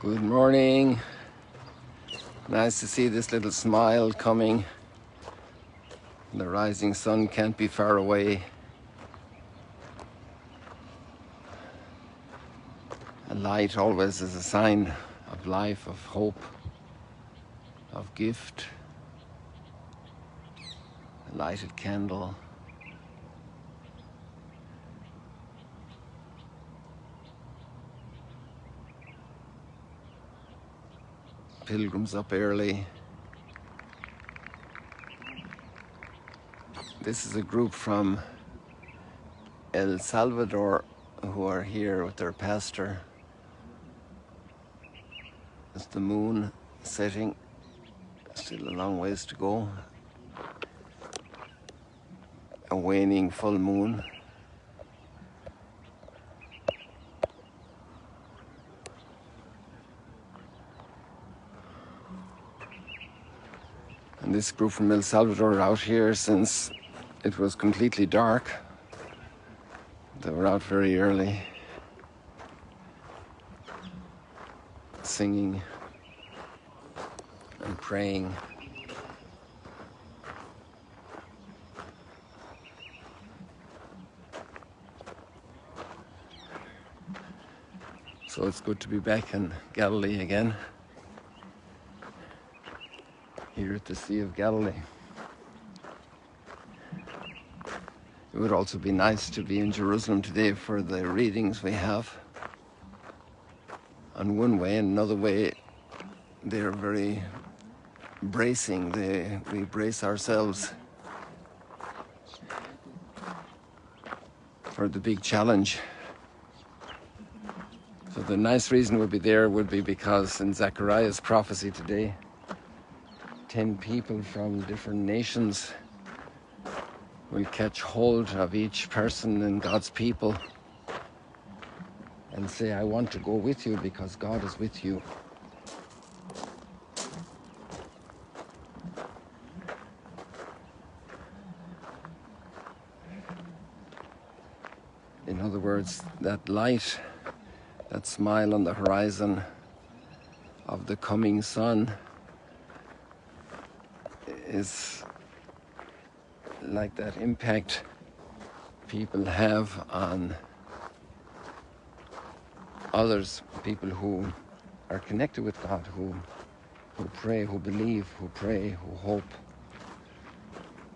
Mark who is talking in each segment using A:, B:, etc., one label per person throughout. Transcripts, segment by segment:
A: Good morning. Nice to see this little smile coming. The rising sun can't be far away. A light always is a sign of life, of hope, of gift. A lighted candle. Pilgrims up early. This is a group from El Salvador who are here with their pastor. It's the moon setting. Still a long ways to go. A waning full moon. And this group from El Salvador are out here since it was completely dark. They were out very early, singing and praying. So it's good to be back in Galilee again, here at the Sea of Galilee. It would also be nice to be in Jerusalem today for the readings we have. On one way, and another way, they're very bracing. We brace ourselves for the big challenge. So the nice reason we'll be there would be because in Zechariah's prophecy today, 10 people from different nations will catch hold of each person in God's people and say, I want to go with you because God is with you. In other words, that light, that smile on the horizon of the coming sun is like that impact people have on others, people who are connected with God, who pray, who believe, who pray, who hope,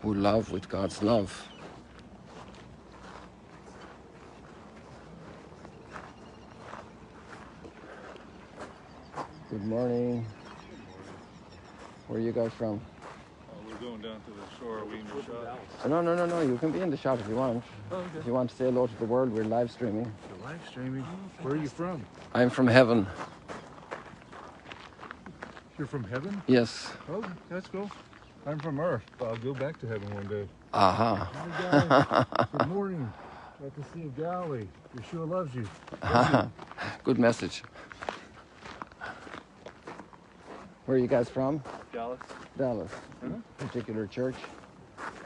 A: who love with God's love. Good morning. Where are you guys from?
B: We're going down to the shore. Are we in the shot?
A: No. You can be in the shot if you want.
B: Oh, okay.
A: If you want to say hello to the world, we're live streaming.
B: You're live streaming? Where are you from?
A: I'm from heaven.
B: You're from heaven?
A: Yes.
B: Oh, that's cool. I'm from earth. I'll go back to heaven one day.
A: Aha.
B: Hi guys. Good morning. At the Sea of Galilee. Yeshua loves you.
A: Good message. Where are you guys from?
B: Dallas.
A: Dallas. Particular church?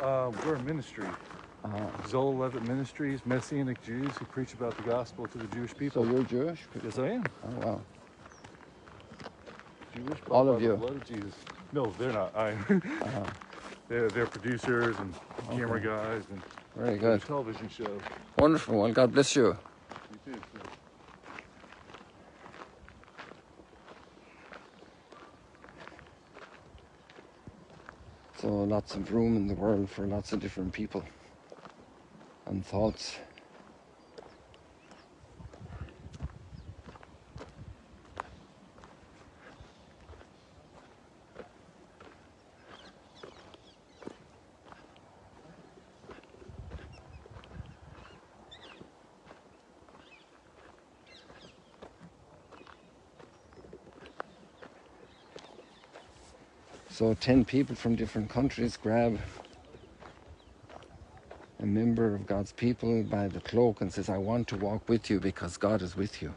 B: We're a ministry.
A: Uh-huh.
B: Zola Levitt Ministries, Messianic Jews who preach about the gospel to the Jewish people.
A: So you're Jewish?
B: Yes, I am.
A: Oh, wow.
B: Jewish.
A: All
B: by
A: of
B: the
A: you?
B: blood of Jesus. No, they're not. I am.
A: Uh-huh.
B: They're producers and camera guys and
A: Very good.
B: television show.
A: Wonderful. Well, God bless you.
B: You too.
A: So lots of room in the world for lots of different people and thoughts. So 10 people from different countries grab a member of God's people by the cloak and says, I want to walk with you because God is with you.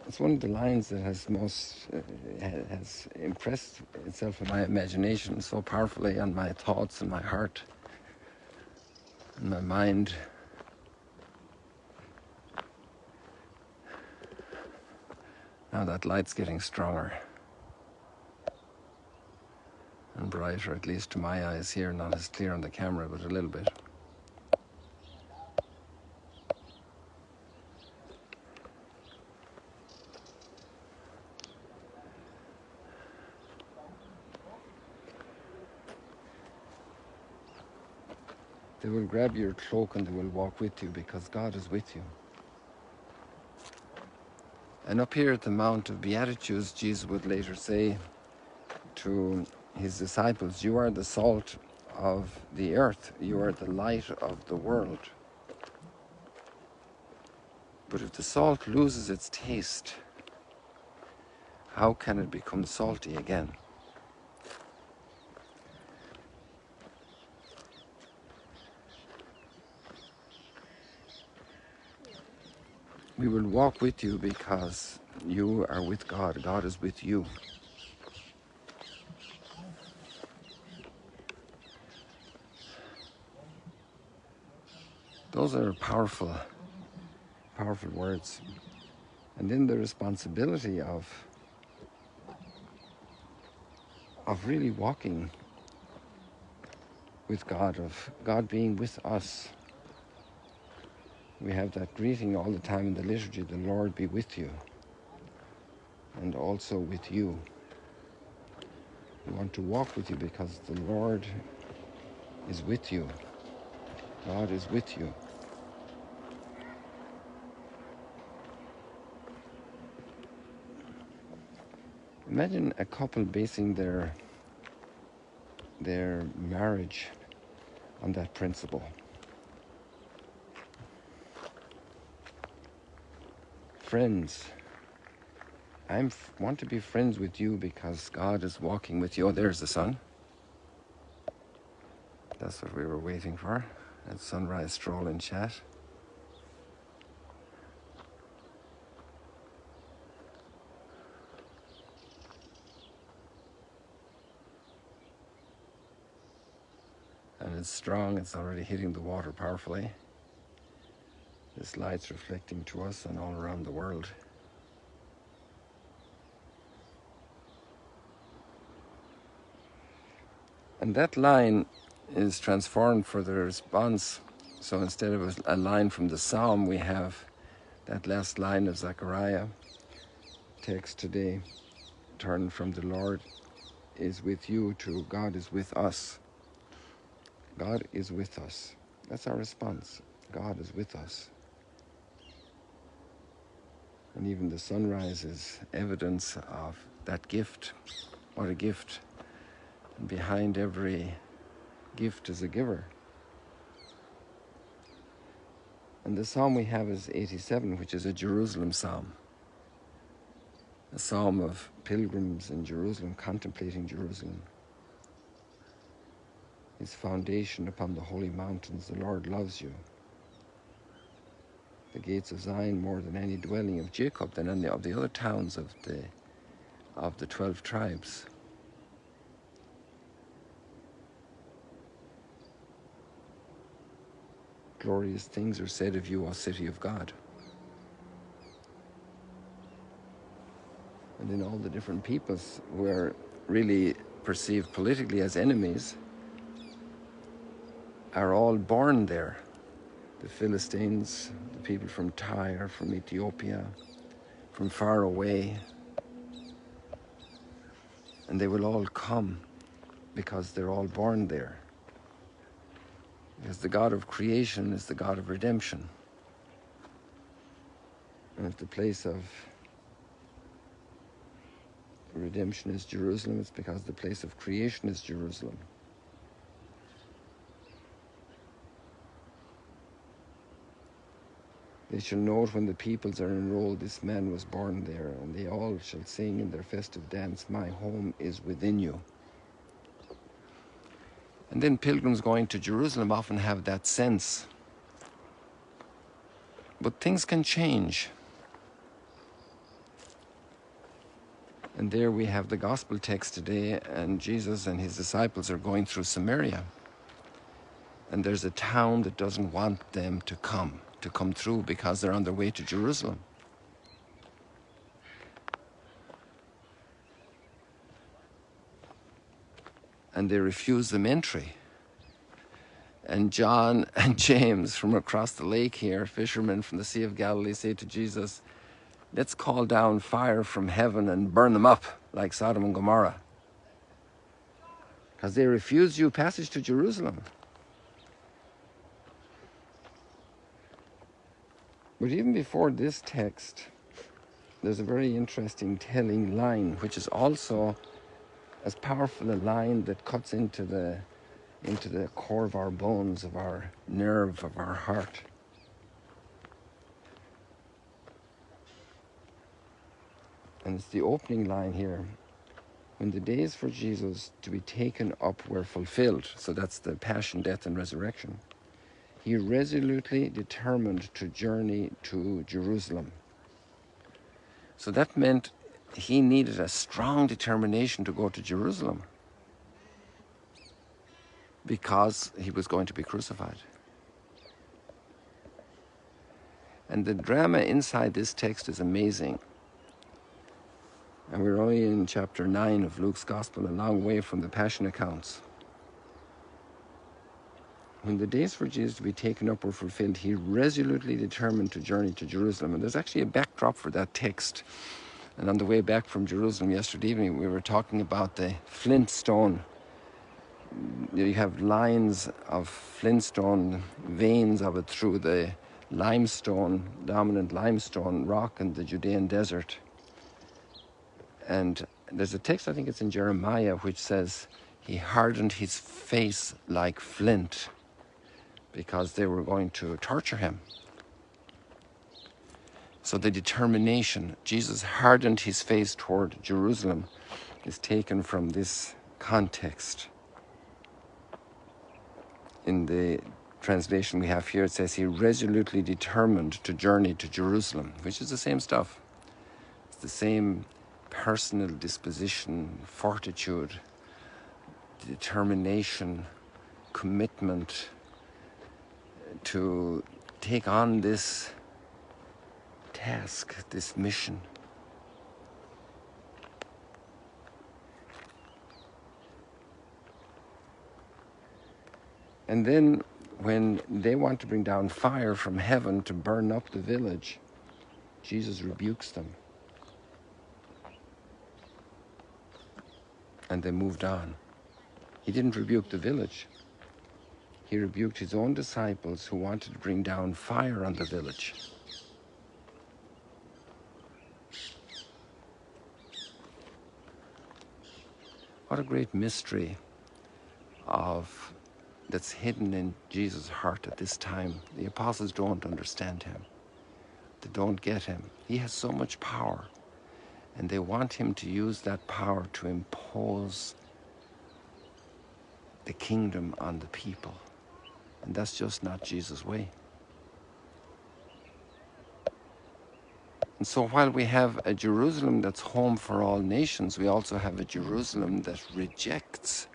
A: It's one of the lines that has has impressed itself in my imagination so powerfully on my thoughts and my heart and my mind. Now that light's getting stronger and brighter, at least to my eyes here, not as clear on the camera, but a little bit. They will grab your cloak and they will walk with you because God is with you. And up here at the Mount of Beatitudes, Jesus would later say to his disciples, you are the salt of the earth, you are the light of the world. But if the salt loses its taste, how can it become salty again? We will walk with you because you are with God. God is with you. Those are powerful, powerful words. And then the responsibility of really walking with God, of God being with us. We have that greeting all the time in the liturgy, the Lord be with you, and also with you. We want to walk with you because the Lord is with you. God is with you. Imagine a couple basing their marriage on that principle. Friends, I want to be friends with you because God is walking with you. Oh, there's the sun. That's what we were waiting for. That sunrise stroll and chat. And it's strong, it's already hitting the water powerfully. This light's reflecting to us and all around the world. And that line is transformed for the response. So instead of a line from the Psalm, we have that last line of Zechariah text today. Turn from the Lord is with you to God is with us. God is with us. That's our response. God is with us. And even the sunrise is evidence of that gift. What a gift. And behind every gift is a giver. And the psalm we have is 87, which is a Jerusalem psalm. A psalm of pilgrims in Jerusalem, contemplating Jerusalem. His foundation upon the holy mountains, the Lord loves you. The gates of Zion more than any dwelling of Jacob, than any of the other towns of the 12 tribes. Glorious things are said of you, O city of God. And then all the different peoples who are really perceived politically as enemies are all born there. The Philistines, the people from Tyre, from Ethiopia, from far away. And they will all come because they're all born there. Because the God of creation is the God of redemption. And if the place of redemption is Jerusalem, it's because the place of creation is Jerusalem. They shall note when the peoples are enrolled, this man was born there, and they all shall sing in their festive dance, my home is within you. And then pilgrims going to Jerusalem often have that sense. But things can change. And there we have the gospel text today, and Jesus and his disciples are going through Samaria. And there's a town that doesn't want them to come through because they're on their way to Jerusalem. and they refuse them entry. And John and James from across the lake here, fishermen from the Sea of Galilee, say to Jesus, let's call down fire from heaven and burn them up like Sodom and Gomorrah. Because they refuse you passage to Jerusalem. But even before this text, there's a very interesting telling line, which is also as powerful a line that cuts into the core of our bones, of our nerve, of our heart. And it's the opening line here. When the days for Jesus to be taken up were fulfilled, so that's the passion, death, and resurrection, he resolutely determined to journey to Jerusalem. So that meant he needed a strong determination to go to Jerusalem because he was going to be crucified. And the drama inside this text is amazing. And we're only in chapter 9 of Luke's Gospel, a long way from the Passion accounts. When the days for Jesus to be taken up were fulfilled, he resolutely determined to journey to Jerusalem. And there's actually a backdrop for that text. And on the way back from Jerusalem yesterday evening, we were talking about the flint stone. You have lines of flintstone, veins of it through the limestone, dominant limestone rock in the Judean desert. And there's a text, I think it's in Jeremiah, which says he hardened his face like flint because they were going to torture him. So the determination, Jesus hardened his face toward Jerusalem, is taken from this context. In the translation we have here, it says he resolutely determined to journey to Jerusalem, which is the same stuff. It's the same personal disposition, fortitude, determination, commitment to take on this task, this mission. And then when they want to bring down fire from heaven to burn up the village, Jesus rebukes them. And they moved on. He didn't rebuke the village. He rebuked his own disciples who wanted to bring down fire on the village. What a great mystery that's hidden in Jesus' heart at this time. The apostles don't understand him. They don't get him. He has so much power, and they want him to use that power to impose the kingdom on the people. And that's just not Jesus' way. And so while we have a Jerusalem that's home for all nations, we also have a Jerusalem that rejects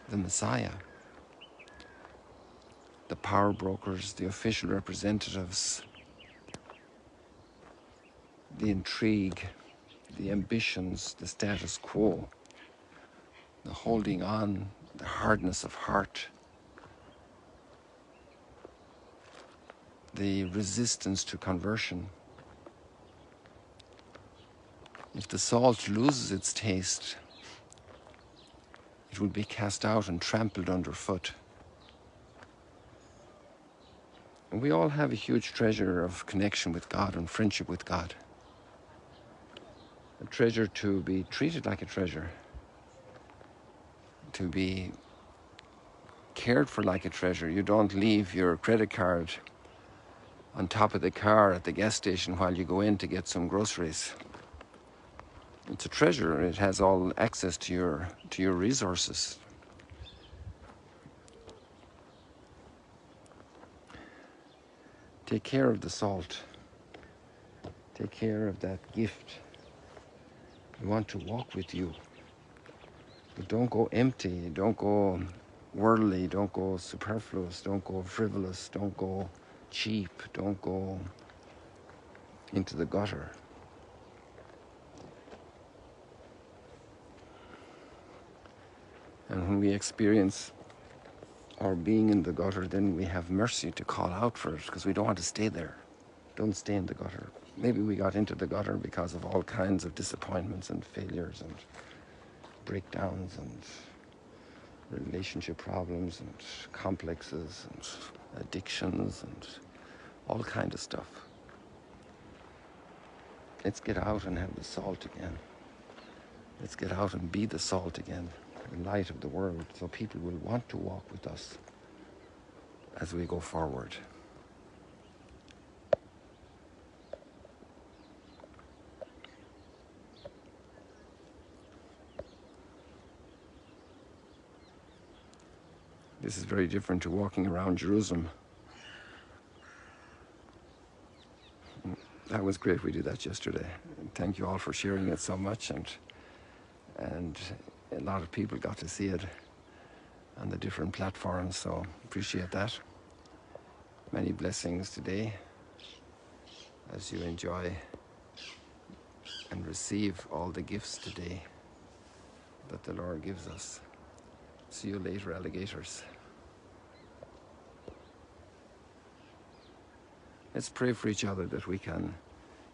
A: the Messiah. The power brokers, the official representatives, the intrigue, the ambitions, the status quo, the holding on, the hardness of heart, the resistance to conversion. If the salt loses its taste, it will be cast out and trampled underfoot. And we all have a huge treasure of connection with God and friendship with God. A treasure to be treated like a treasure, to be cared for like a treasure. You don't leave your credit card on top of the car at the gas station while you go in to get some groceries. It's a treasure. It has all access to your resources. Take care of the salt. Take care of that gift. We want to walk with you. But don't go empty. Don't go worldly. Don't go superfluous. Don't go frivolous. Don't go cheap. Don't go into the gutter. And when we experience our being in the gutter, then we have mercy to call out for it, because we don't want to stay there. Don't stay in the gutter. Maybe we got into the gutter because of all kinds of disappointments and failures and breakdowns and relationship problems and complexes and addictions and all kind of stuff. Let's get out and have the salt again. Let's get out and be the salt again, the light of the world, so people will want to walk with us as we go forward. This is very different to walking around Jerusalem. That was great. We did that yesterday. Thank you all for sharing it so much, and a lot of people got to see it on the different platforms, so appreciate that. Many blessings today as you enjoy and receive all the gifts today that the Lord gives us. See you later, alligators. Let's pray for each other that we can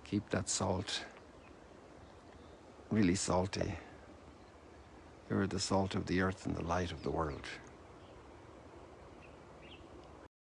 A: keep that salt really salty. You're the salt of the earth and the light of the world.